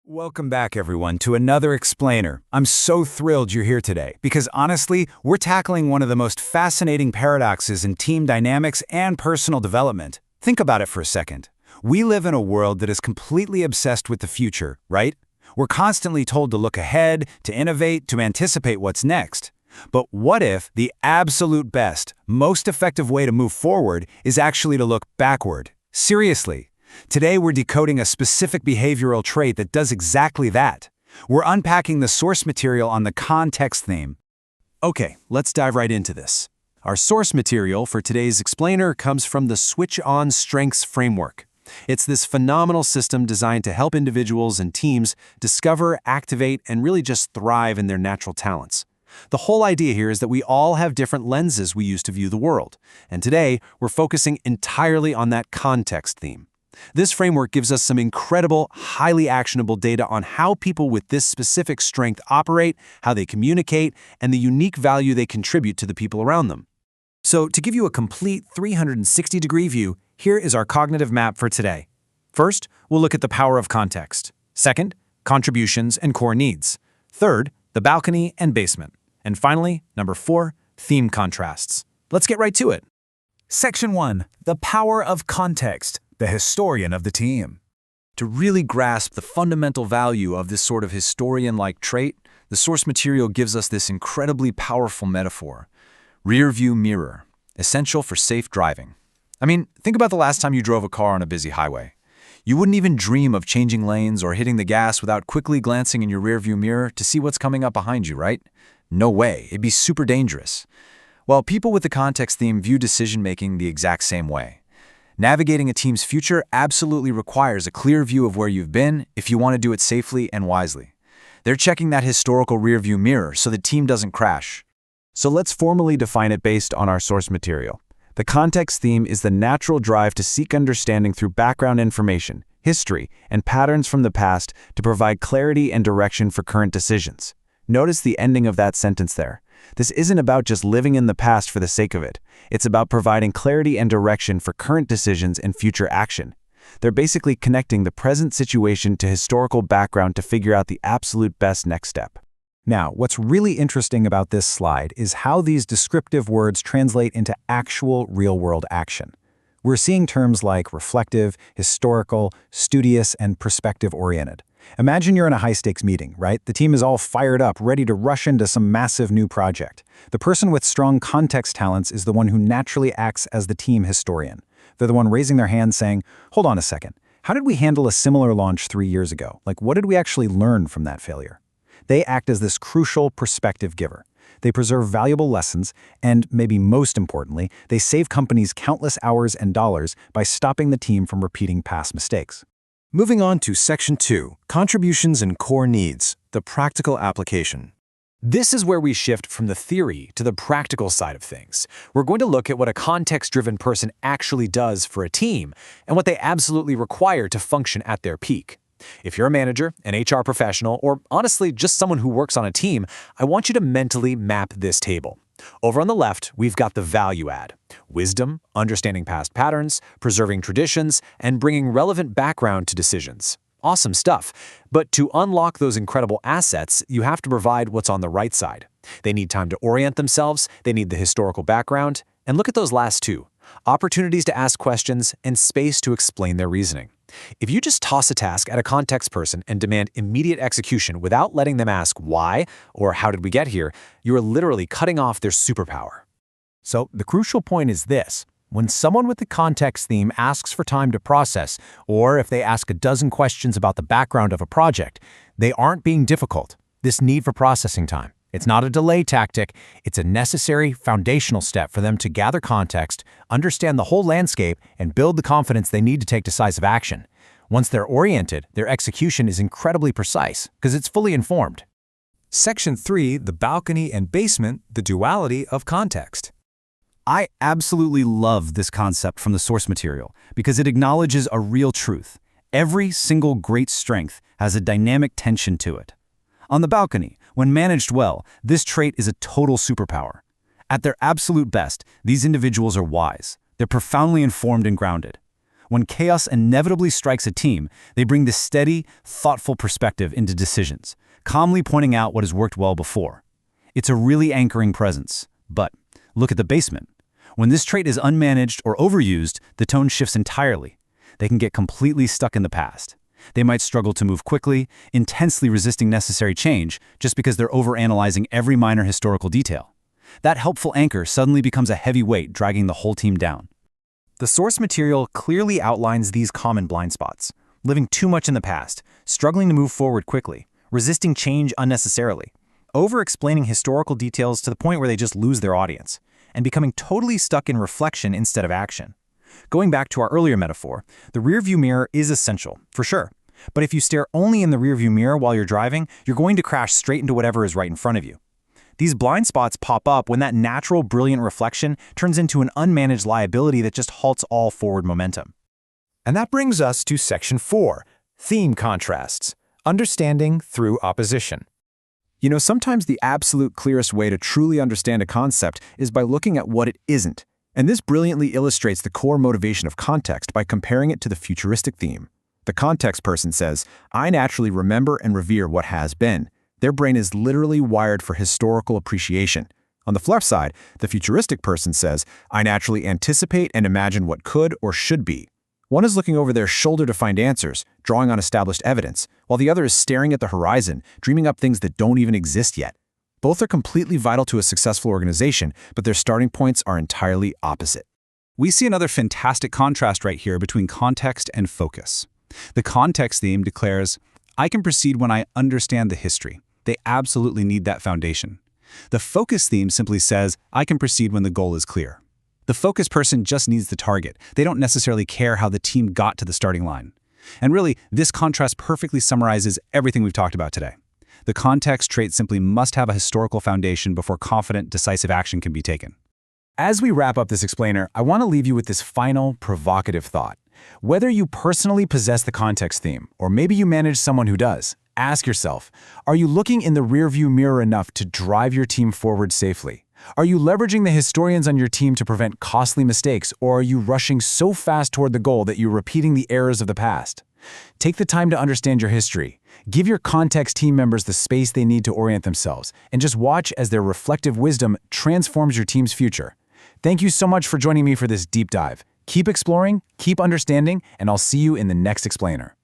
Welcome back, everyone, to another Explainer. I'm so thrilled you're here today because honestly, we're tackling one of the most fascinating paradoxes in team dynamics and personal development. Think about it for a second. We live in a world that is completely obsessed with the future, right? We're constantly told to look ahead, to innovate, to anticipate what's next. But what if the absolute best, most effective way to move forward is actually to look backward? Seriously. Today, we're decoding a specific behavioral trait that does exactly that. We're unpacking the source material on the context theme. Okay, let's dive right into this. Our source material for today's explainer comes from the SwitchOn Strengths framework. It's this phenomenal system designed to help individuals and teams discover, activate, and really just thrive in their natural talents. The whole idea here is that we all have different lenses we use to view the world, and today we're focusing entirely on that context theme. This framework gives us some incredible, highly actionable data on how people with this specific strength operate, how they communicate, and the unique value they contribute to the people around them. So, to give you a complete 360-degree view, here is our cognitive map for today. First, we'll look at the power of context. Second, contributions and core needs. Third, the balcony and basement. And finally, number 4, theme contrasts. Let's get right to it. Section 1. The power of context. The historian of the team. To really grasp the fundamental value of this sort of historian-like trait, the source material gives us this incredibly powerful metaphor. Rear-view mirror, essential for safe driving. I mean, think about the last time you drove a car on a busy highway. You wouldn't even dream of changing lanes or hitting the gas without quickly glancing in your rear-view mirror to see what's coming up behind you, right? No way, it'd be super dangerous. Well, people with the context theme view decision-making the exact same way. Navigating a team's future absolutely requires a clear view of where you've been if you want to do it safely and wisely. They're checking that historical rearview mirror so the team doesn't crash. So let's formally define it based on our source material. The context theme is the natural drive to seek understanding through background information, history, and patterns from the past to provide clarity and direction for current decisions. Notice the ending of that sentence there. This isn't about just living in the past for the sake of it. It's about providing clarity and direction for current decisions and future action. They're basically connecting the present situation to historical background to figure out the absolute best next step. Now, what's really interesting about this slide is how these descriptive words translate into actual real-world action. We're seeing terms like reflective, historical, studious, and perspective-oriented. Imagine you're in a high-stakes meeting, right? The team is all fired up, ready to rush into some massive new project. The person with strong context talents is the one who naturally acts as the team historian. They're the one raising their hand saying, hold on a second, how did we handle a similar launch 3 years ago? Like, what did we actually learn from that failure? They act as this crucial perspective giver. They preserve valuable lessons, and maybe most importantly, they save companies countless hours and dollars by stopping the team from repeating past mistakes. Moving on to Section 2, Contributions and Core Needs, the practical application. This is where we shift from the theory to the practical side of things. We're going to look at what a context-driven person actually does for a team and what they absolutely require to function at their peak. If you're a manager, an HR professional, or honestly just someone who works on a team, I want you to mentally map this table. Over on the left, we've got the value add. Wisdom, understanding past patterns, preserving traditions, and bringing relevant background to decisions. Awesome stuff. But to unlock those incredible assets, you have to provide what's on the right side. They need time to orient themselves, they need the historical background, and look at those last two. Opportunities to ask questions and space to explain their reasoning. If you just toss a task at a context person and demand immediate execution without letting them ask why or how did we get here, you are literally cutting off their superpower. So the crucial point is this. When someone with the context theme asks for time to process, or if they ask a dozen questions about the background of a project, they aren't being difficult. This need for processing time. It's not a delay tactic, it's a necessary foundational step for them to gather context, understand the whole landscape, and build the confidence they need to take decisive action. Once they're oriented, their execution is incredibly precise, because it's fully informed. Section 3, the balcony and basement, the duality of context. I absolutely love this concept from the source material, because it acknowledges a real truth. Every single great strength has a dynamic tension to it. On the balcony, when managed well, this trait is a total superpower. At their absolute best, these individuals are wise. They're profoundly informed and grounded. When chaos inevitably strikes a team, they bring this steady, thoughtful perspective into decisions, calmly pointing out what has worked well before. It's a really anchoring presence. But look at the basement. When this trait is unmanaged or overused, the tone shifts entirely. They can get completely stuck in the past. They might struggle to move quickly, intensely resisting necessary change just because they're overanalyzing every minor historical detail. That helpful anchor suddenly becomes a heavy weight dragging the whole team down. The source material clearly outlines these common blind spots: living too much in the past, struggling to move forward quickly, resisting change unnecessarily, over-explaining historical details to the point where they just lose their audience, and becoming totally stuck in reflection instead of action. Going back to our earlier metaphor, the rearview mirror is essential, for sure. But if you stare only in the rearview mirror while you're driving, you're going to crash straight into whatever is right in front of you. These blind spots pop up when that natural, brilliant reflection turns into an unmanaged liability that just halts all forward momentum. And that brings us to Section 4, Theme Contrasts, Understanding Through Opposition. You know, sometimes the absolute clearest way to truly understand a concept is by looking at what it isn't. And this brilliantly illustrates the core motivation of context by comparing it to the futuristic theme. The context person says, "I naturally remember and revere what has been." Their brain is literally wired for historical appreciation. On the flip side, the futuristic person says, "I naturally anticipate and imagine what could or should be." One is looking over their shoulder to find answers, drawing on established evidence, while the other is staring at the horizon, dreaming up things that don't even exist yet. Both are completely vital to a successful organization, but their starting points are entirely opposite. We see another fantastic contrast right here between context and focus. The context theme declares, "I can proceed when I understand the history." They absolutely need that foundation. The focus theme simply says, "I can proceed when the goal is clear." The focus person just needs the target. They don't necessarily care how the team got to the starting line. And really, this contrast perfectly summarizes everything we've talked about today. The context trait simply must have a historical foundation before confident, decisive action can be taken. As we wrap up this explainer, I want to leave you with this final, provocative thought. Whether you personally possess the context theme, or maybe you manage someone who does, ask yourself, are you looking in the rearview mirror enough to drive your team forward safely? Are you leveraging the historians on your team to prevent costly mistakes, or are you rushing so fast toward the goal that you're repeating the errors of the past? Take the time to understand your history. Give your context team members the space they need to orient themselves, and just watch as their reflective wisdom transforms your team's future. Thank you so much for joining me for this deep dive. Keep exploring, keep understanding, and I'll see you in the next explainer.